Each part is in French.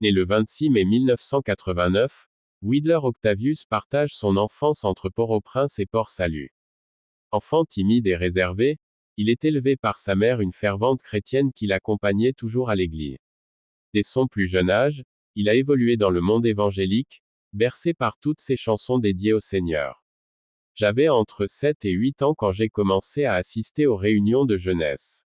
Né le 26 mai 1989, Widler Octavius partage son enfance entre Port-au-Prince et Port-Salut. Enfant timide et réservé, il est élevé par sa mère, une fervente chrétienne qui l'accompagnait toujours à l'église. Dès son plus jeune âge, il a évolué dans le monde évangélique, bercé par toutes ses chansons dédiées au Seigneur. J'avais entre 7 et 8 ans quand j'ai commencé à assister aux réunions de jeunesse.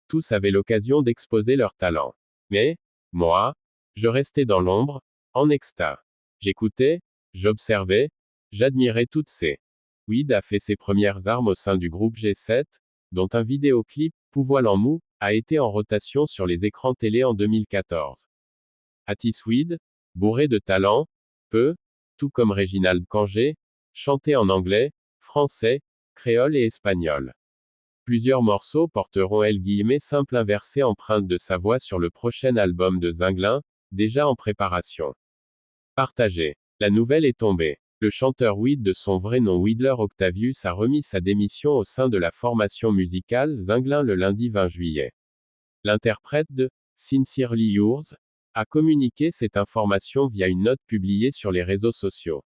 Tous avaient l'occasion d'exposer leur talent. Mais, moi, je restais dans l'ombre, en extase. J'écoutais, j'observais, j'admirais toutes ces. Wid a fait ses premières armes au sein du groupe G7, dont un vidéoclip, Pouvoile en mou, a été en rotation sur les écrans télé en 2014. Attis Wid, bourré de talent, peut, tout comme Réginald Kangé, chanter en anglais, français, créole et espagnol. Plusieurs morceaux porteront simple inversé empreinte de sa voix sur le prochain album de Zinglin, déjà en préparation. Partagé. La nouvelle est tombée. Le chanteur Wid, de son vrai nom Widler Octavius, a remis sa démission au sein de la formation musicale Zinglin le lundi 20 juillet. L'interprète de Sincerely Yours a communiqué cette information via une note publiée sur les réseaux sociaux.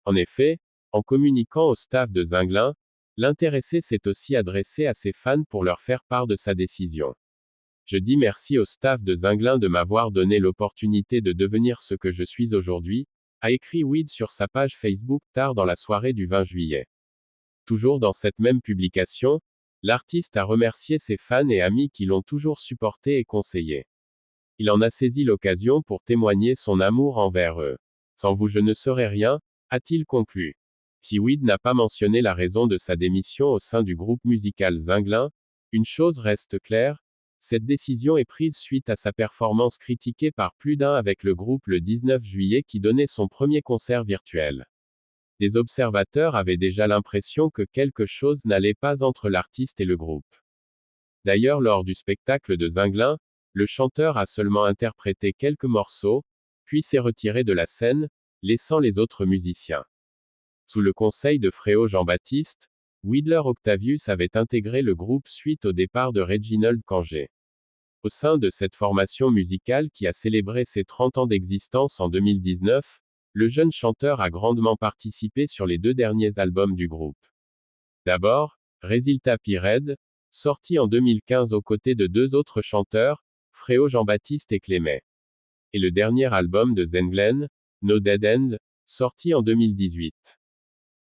En effet, en communiquant au staff de Zinglin, l'intéressé s'est aussi adressé à ses fans pour leur faire part de sa décision. Je dis merci au staff de Zinglin de m'avoir donné l'opportunité de devenir ce que je suis aujourd'hui, a écrit Wid sur sa page Facebook tard dans la soirée du 20 juillet. Toujours dans cette même publication, l'artiste a remercié ses fans et amis qui l'ont toujours supporté et conseillé. Il en a saisi l'occasion pour témoigner son amour envers eux. Sans vous je ne serais rien, a-t-il conclu. Si Wid n'a pas mentionné la raison de sa démission au sein du groupe musical Zinglin, une chose reste claire, cette décision est prise suite à sa performance critiquée par plus d'un avec le groupe le 19 juillet qui donnait son premier concert virtuel. Des observateurs avaient déjà l'impression que quelque chose n'allait pas entre l'artiste et le groupe. D'ailleurs, lors du spectacle de Zinglin, le chanteur a seulement interprété quelques morceaux, puis s'est retiré de la scène, laissant les autres musiciens. Sous le conseil de Fréo Jean-Baptiste, Widler Octavius avait intégré le groupe suite au départ de Réginald Kangé. Au sein de cette formation musicale qui a célébré ses 30 ans d'existence en 2019, le jeune chanteur a grandement participé sur les 2 derniers albums du groupe. D'abord, Résultat Pired, sorti en 2015 aux côtés de 2 autres chanteurs, Fréo Jean-Baptiste et Clémet. Et le dernier album de Zenglen, No Dead End, sorti en 2018.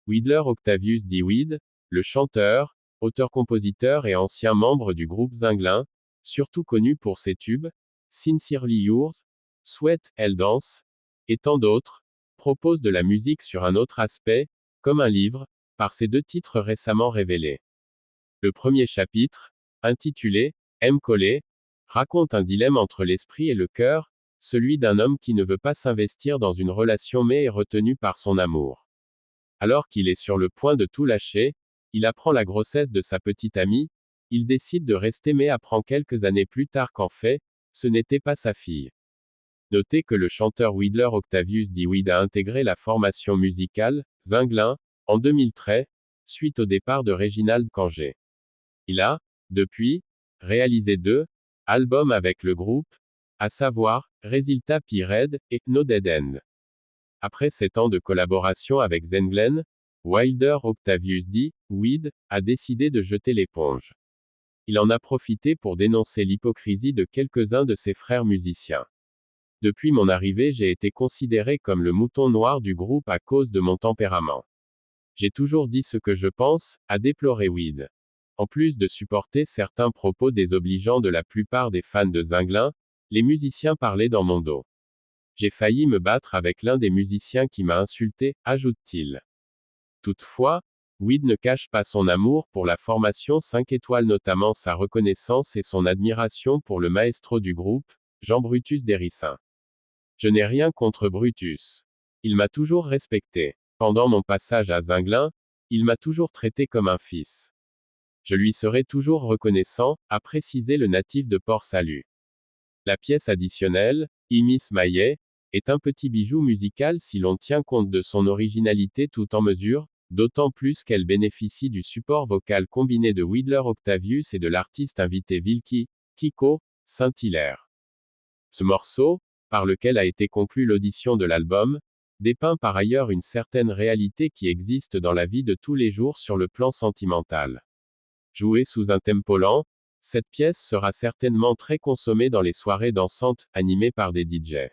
Widler Octavius dit Wid, le chanteur, auteur-compositeur et ancien membre du groupe Zinglin, surtout connu pour ses tubes, Sincerely Yours, Sweat, Elle danse, et tant d'autres, propose de la musique sur un autre aspect, comme un livre, par ses 2 titres récemment révélés. Le premier chapitre, intitulé Aime coller, raconte un dilemme entre l'esprit et le cœur, celui d'un homme qui ne veut pas s'investir dans une relation mais est retenu par son amour. Alors qu'il est sur le point de tout lâcher, il apprend la grossesse de sa petite amie, il décide de rester mais apprend quelques années plus tard qu'en fait, ce n'était pas sa fille. Notez que le chanteur Widler Octavius dit Wid a intégré la formation musicale, Zinglin, en 2013, suite au départ de Réginald Kangé. Il a, depuis, réalisé 2 albums avec le groupe, à savoir, Résultat Pired, et No Dead End. Après 7 ans de collaboration avec Zenglen, Wilder Octavius dit, Wid, a décidé de jeter l'éponge. Il en a profité pour dénoncer l'hypocrisie de quelques-uns de ses frères musiciens. Depuis mon arrivée, j'ai été considéré comme le mouton noir du groupe à cause de mon tempérament. J'ai toujours dit ce que je pense, a déploré Wid. En plus de supporter certains propos désobligeants de la plupart des fans de Zinglin, les musiciens parlaient dans mon dos. J'ai failli me battre avec l'un des musiciens qui m'a insulté, ajoute-t-il. Toutefois, Wid ne cache pas son amour pour la formation 5 étoiles, notamment sa reconnaissance et son admiration pour le maestro du groupe, Jean Brutus Dérissin. Je n'ai rien contre Brutus. Il m'a toujours respecté. Pendant mon passage à Zinglin, il m'a toujours traité comme un fils. Je lui serai toujours reconnaissant, a précisé le natif de Port-Salut. La pièce additionnelle, Imis Maillet, est un petit bijou musical si l'on tient compte de son originalité tout en mesure, d'autant plus qu'elle bénéficie du support vocal combiné de Widler Octavius et de l'artiste invité Vilki, Kiko, Saint-Hilaire. Ce morceau, par lequel a été conclue l'audition de l'album, dépeint par ailleurs une certaine réalité qui existe dans la vie de tous les jours sur le plan sentimental. Jouée sous un tempo lent, cette pièce sera certainement très consommée dans les soirées dansantes, animées par des DJ.